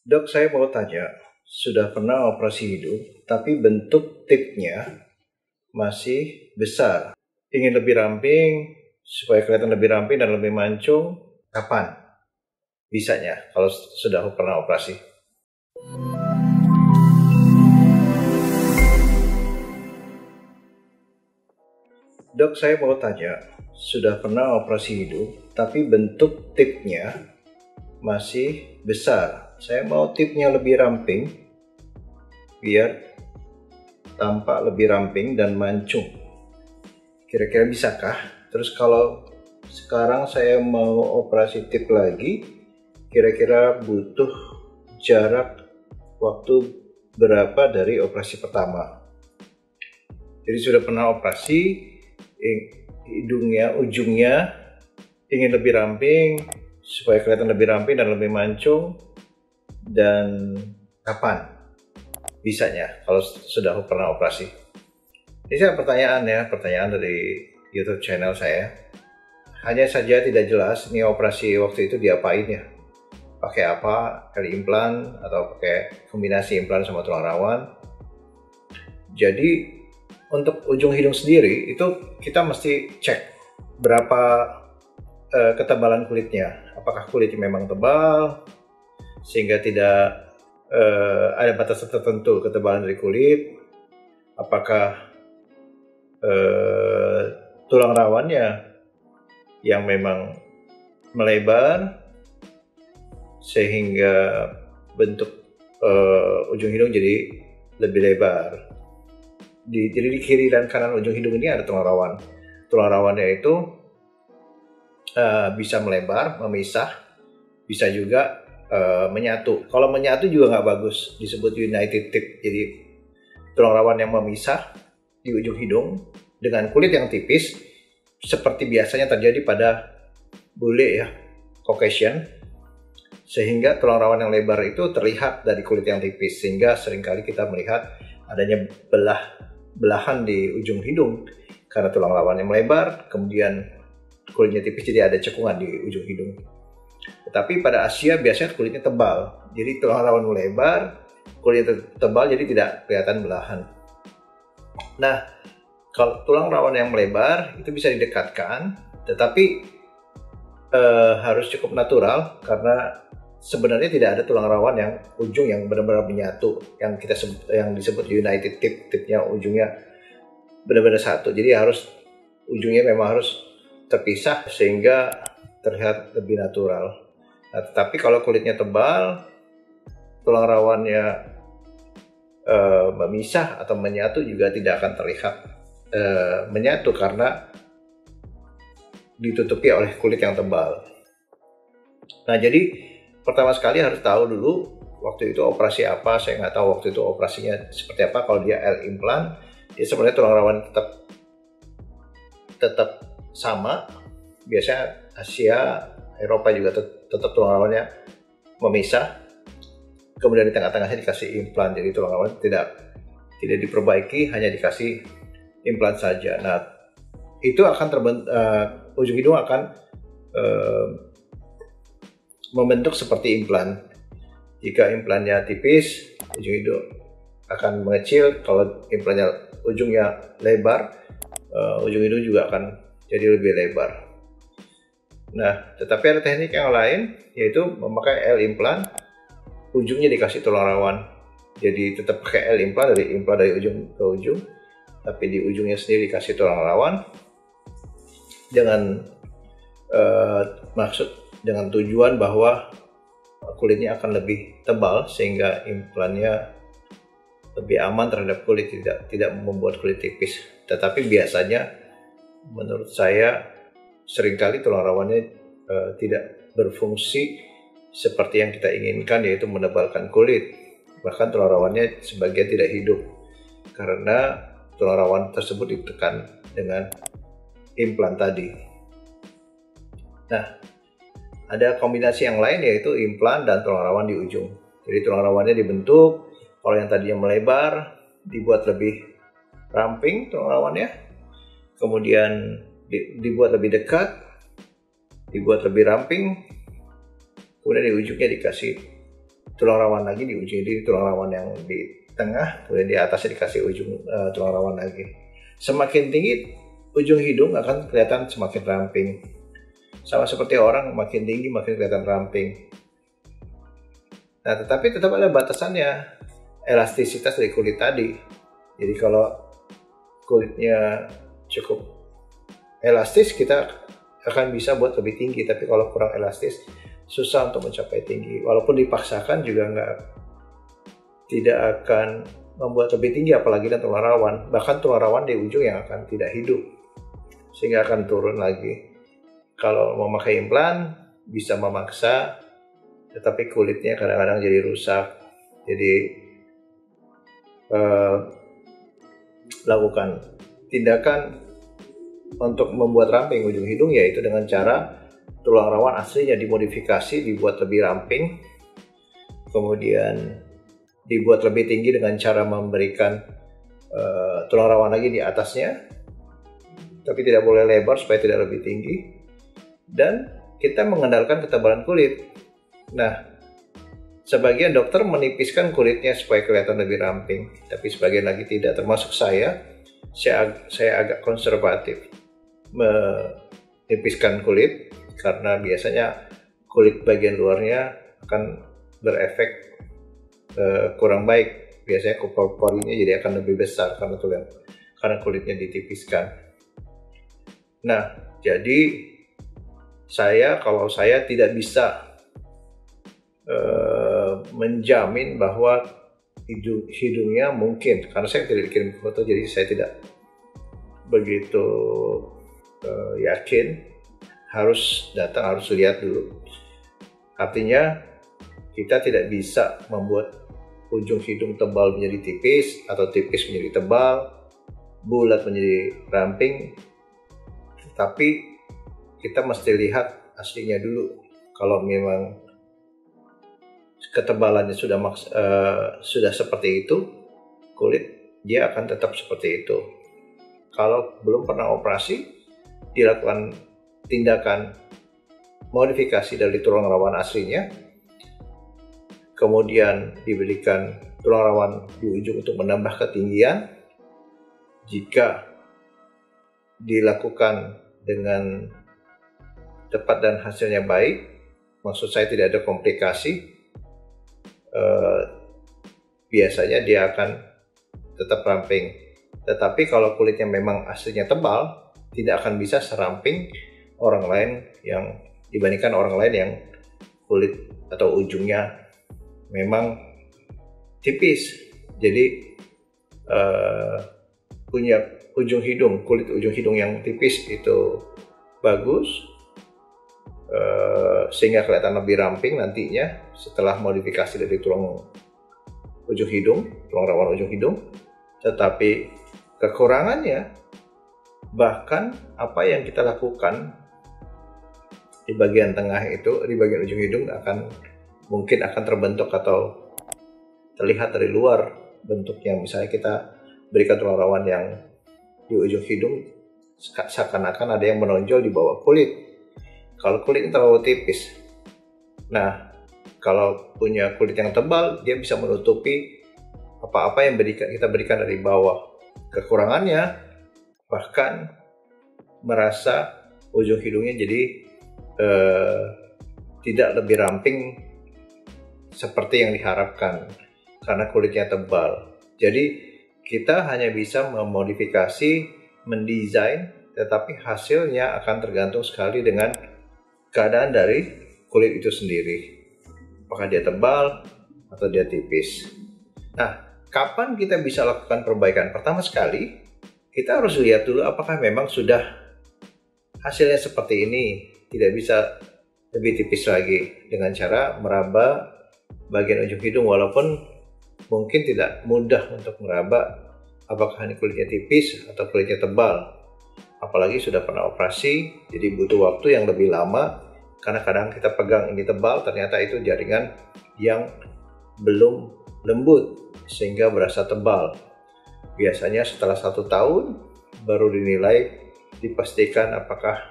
Dok, saya mau tanya, sudah pernah operasi hidung, tapi bentuk tipnya masih besar. Ingin lebih ramping, supaya kelihatan lebih ramping dan lebih mancung, kapan bisanya kalau sudah pernah operasi? Dok, saya mau tanya, sudah pernah operasi hidung, tapi bentuk tipnya masih besar. Saya mau tipnya lebih ramping, biar tampak lebih ramping dan mancung. Kira-kira bisakah? Terus kalau sekarang saya mau operasi tip lagi, kira-kira butuh jarak waktu berapa dari operasi pertama? Jadi sudah pernah operasi, hidungnya, ujungnya ingin lebih ramping, supaya kelihatan lebih ramping dan lebih mancung, dan kapan bisanya kalau sudah pernah operasi? Ini pertanyaan dari YouTube channel saya. Hanya saja tidak jelas ini operasi waktu itu diapain ya. Pakai apa? Kali implan atau pakai kombinasi implan sama tulang rawan. Jadi untuk ujung hidung sendiri itu kita mesti cek berapa ketebalan kulitnya. Apakah kulitnya memang tebal sehingga tidak ada batasan tertentu ketebalan dari kulit. Apakah tulang rawannya yang memang melebar sehingga bentuk ujung hidung jadi lebih lebar. Jadi di kiri dan kanan ujung hidung ini ada tulang rawan. Tulang rawannya itu bisa melebar, memisah, bisa juga menyatu. Kalau menyatu juga nggak bagus, disebut united tip. Jadi tulang rawan yang memisah di ujung hidung dengan kulit yang tipis seperti biasanya terjadi pada bule ya, Caucasian, sehingga tulang rawan yang lebar itu terlihat dari kulit yang tipis, sehingga seringkali kita melihat adanya belahan di ujung hidung karena tulang rawan yang melebar, kemudian kulitnya tipis jadi ada cekungan di ujung hidung. Tetapi pada Asia biasanya kulitnya tebal, jadi tulang rawan melebar, kulitnya tebal jadi tidak kelihatan belahan. Nah, kalau tulang rawan yang melebar itu bisa didekatkan, tetapi harus cukup natural karena sebenarnya tidak ada tulang rawan yang ujung yang benar-benar menyatu, yang disebut united tip, tipnya ujungnya benar-benar satu. Jadi ujungnya memang harus terpisah sehingga terlihat lebih natural. Nah, tetapi kalau kulitnya tebal, tulang rawannya memisah atau menyatu juga tidak akan terlihat menyatu karena ditutupi oleh kulit yang tebal. Nah, jadi pertama sekali harus tahu dulu waktu itu operasi apa. Saya nggak tahu waktu itu operasinya seperti apa. Kalau dia L-implan, dia sebenarnya tulang rawan tetap sama. Biasanya Asia, Eropa juga tetap tulang rawannya memisah. Kemudian di tengah-tengahnya dikasih implan, jadi tulang rawan tidak diperbaiki, hanya dikasih implan saja. Nah, itu akan ujung hidung akan membentuk seperti implan. Jika implannya tipis, ujung hidung akan mengecil. Kalau implannya ujungnya lebar, ujung hidung juga akan jadi lebih lebar. Nah, tetapi ada teknik yang lain, yaitu memakai L-implan. Ujungnya dikasih tulang rawan, jadi tetap pakai L-implan dari ujung ke ujung, tapi di ujungnya sendiri dikasih tulang rawan dengan dengan tujuan bahwa kulitnya akan lebih tebal sehingga implannya lebih aman terhadap kulit, tidak membuat kulit tipis. Tetapi biasanya menurut saya seringkali tulang rawannya tidak berfungsi seperti yang kita inginkan, yaitu menebalkan kulit. Bahkan tulang rawannya sebagian tidak hidup karena tulang rawan tersebut ditekan dengan implan tadi. Nah, ada kombinasi yang lain yaitu implan dan tulang rawan di ujung. Jadi tulang rawannya dibentuk, kalau yang tadinya melebar dibuat lebih ramping tulang rawannya, kemudian dibuat lebih dekat, dibuat lebih ramping, kemudian di ujungnya dikasih tulang rawan lagi di ujung, jadi tulang rawan yang di tengah, kemudian di atasnya dikasih ujung tulang rawan lagi. Semakin tinggi ujung hidung akan kelihatan semakin ramping. Sama seperti orang, makin tinggi makin kelihatan ramping. Nah, tetapi tetap ada batasannya, elastisitas dari kulit tadi. Jadi kalau kulitnya cukup elastis, kita akan bisa buat lebih tinggi. Tapi kalau kurang elastis, susah untuk mencapai tinggi. Walaupun dipaksakan juga tidak akan membuat lebih tinggi, apalagi dan tulang rawan. Bahkan tulang rawan di ujung yang akan tidak hidup, sehingga akan turun lagi. Kalau mau memakai implan bisa memaksa, tetapi kulitnya kadang-kadang jadi rusak. Jadi lakukan tindakan untuk membuat ramping ujung hidung, yaitu dengan cara tulang rawan aslinya dimodifikasi, dibuat lebih ramping, kemudian dibuat lebih tinggi dengan cara memberikan tulang rawan lagi di atasnya, tapi tidak boleh lebar supaya tidak lebih tinggi, dan kita mengandalkan ketebalan kulit. Nah, sebagian dokter menipiskan kulitnya supaya kelihatan lebih ramping, tapi sebagian lagi tidak, termasuk saya agak konservatif menipiskan kulit, karena biasanya kulit bagian luarnya akan berefek kurang baik. Biasanya pori-porinya jadi akan lebih besar karena kulitnya ditipiskan. Nah, jadi kalau saya tidak bisa menjamin bahwa hidungnya mungkin, karena saya tidak dikirim foto, jadi saya tidak begitu yakin. Harus datang, harus lihat dulu. Artinya kita tidak bisa membuat ujung hidung tebal menjadi tipis, atau tipis menjadi tebal, bulat menjadi ramping. Tapi kita mesti lihat aslinya dulu. Kalau memang ketebalannya sudah seperti itu, kulit dia akan tetap seperti itu. Kalau belum pernah operasi, dilakukan tindakan modifikasi dari tulang rawan aslinya, kemudian diberikan tulang rawan di ujung untuk menambah ketinggian. Jika dilakukan dengan tepat dan hasilnya baik, maksud saya tidak ada komplikasi, biasanya dia akan tetap ramping. Tetapi kalau kulitnya memang aslinya tebal, tidak akan bisa seramping orang lain dibandingkan orang lain yang kulit atau ujungnya memang tipis. Jadi punya kulit ujung hidung yang tipis itu bagus, sehingga kelihatan lebih ramping nantinya setelah modifikasi dari tulang rawan ujung hidung. Tetapi kekurangannya, bahkan apa yang kita lakukan di bagian tengah itu, di bagian ujung hidung mungkin akan terbentuk atau terlihat dari luar bentuknya. Misalnya kita berikan tulang rawan yang di ujung hidung, seakan-akan ada yang menonjol di bawah kulit. Kalau kulitnya terlalu tipis, nah kalau punya kulit yang tebal, dia bisa menutupi apa-apa yang kita berikan dari bawah. Kekurangannya, bahkan merasa ujung hidungnya jadi tidak lebih ramping seperti yang diharapkan karena kulitnya tebal. Jadi kita hanya bisa memodifikasi, mendesain, tetapi hasilnya akan tergantung sekali dengan keadaan dari kulit itu sendiri. Apakah dia tebal atau dia tipis. Nah, kapan kita bisa lakukan perbaikan? Pertama sekali, kita harus lihat dulu apakah memang sudah hasilnya seperti ini, tidak bisa lebih tipis lagi, dengan cara meraba bagian ujung hidung. Walaupun mungkin tidak mudah untuk meraba apakah ini kulitnya tipis atau kulitnya tebal, apalagi sudah pernah operasi, jadi butuh waktu yang lebih lama. Karena kadang kita pegang ini tebal, ternyata itu jaringan yang belum lembut sehingga berasa tebal. Biasanya setelah 1 tahun baru dipastikan apakah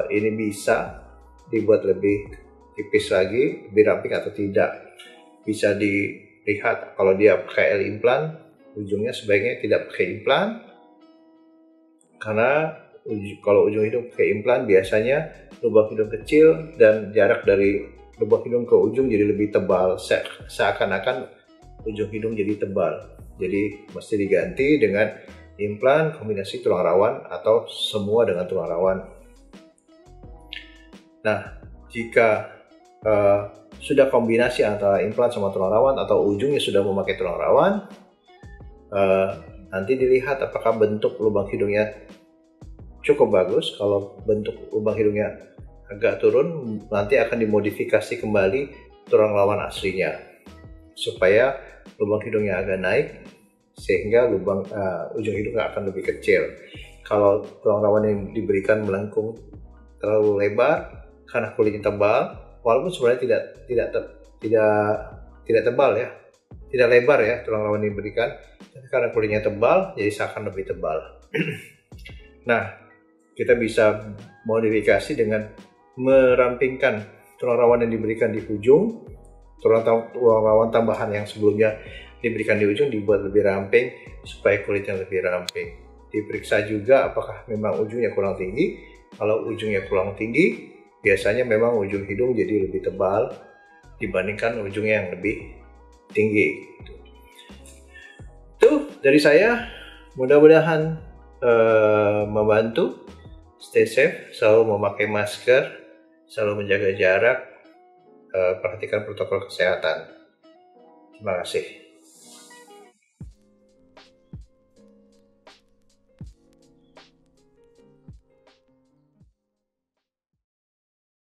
ini bisa dibuat lebih tipis lagi, lebih ramping atau tidak. bisa dilihat kalau dia pakai L-implant, ujungnya sebaiknya tidak pakai implan, karena kalau ujung hidung pakai implan biasanya lubang hidung kecil dan jarak dari lubang hidung ke ujung jadi lebih tebal, seakan-akan ujung hidung jadi tebal. Jadi mesti diganti dengan implan kombinasi tulang rawan atau semua dengan tulang rawan. Nah, jika sudah kombinasi antara implan sama tulang rawan atau ujungnya sudah memakai tulang rawan, nanti dilihat apakah bentuk lubang hidungnya cukup bagus. Kalau bentuk lubang hidungnya agak turun, nanti akan dimodifikasi kembali tulang rawan aslinya supaya lubang hidungnya agak naik, sehingga ujung hidungnya akan lebih kecil. Kalau tulang rawan yang diberikan melengkung terlalu lebar karena kulitnya tebal, walaupun sebenarnya tidak tebal ya, tidak lebar ya tulang rawan yang diberikan, tapi karena kulitnya tebal jadi seakan lebih tebal. Nah, kita bisa modifikasi dengan merampingkan tulang rawan yang diberikan di ujung, tulang rawan tambahan yang sebelumnya diberikan di ujung dibuat lebih ramping supaya kulitnya lebih ramping. Diperiksa juga apakah memang ujungnya kurang tinggi. Kalau ujungnya kurang tinggi, biasanya memang ujung hidung jadi lebih tebal dibandingkan ujungnya yang lebih tinggi. Itu dari saya, mudah-mudahan membantu. Stay safe, selalu memakai masker, selalu menjaga jarak, perhatikan protokol kesehatan. Terima kasih.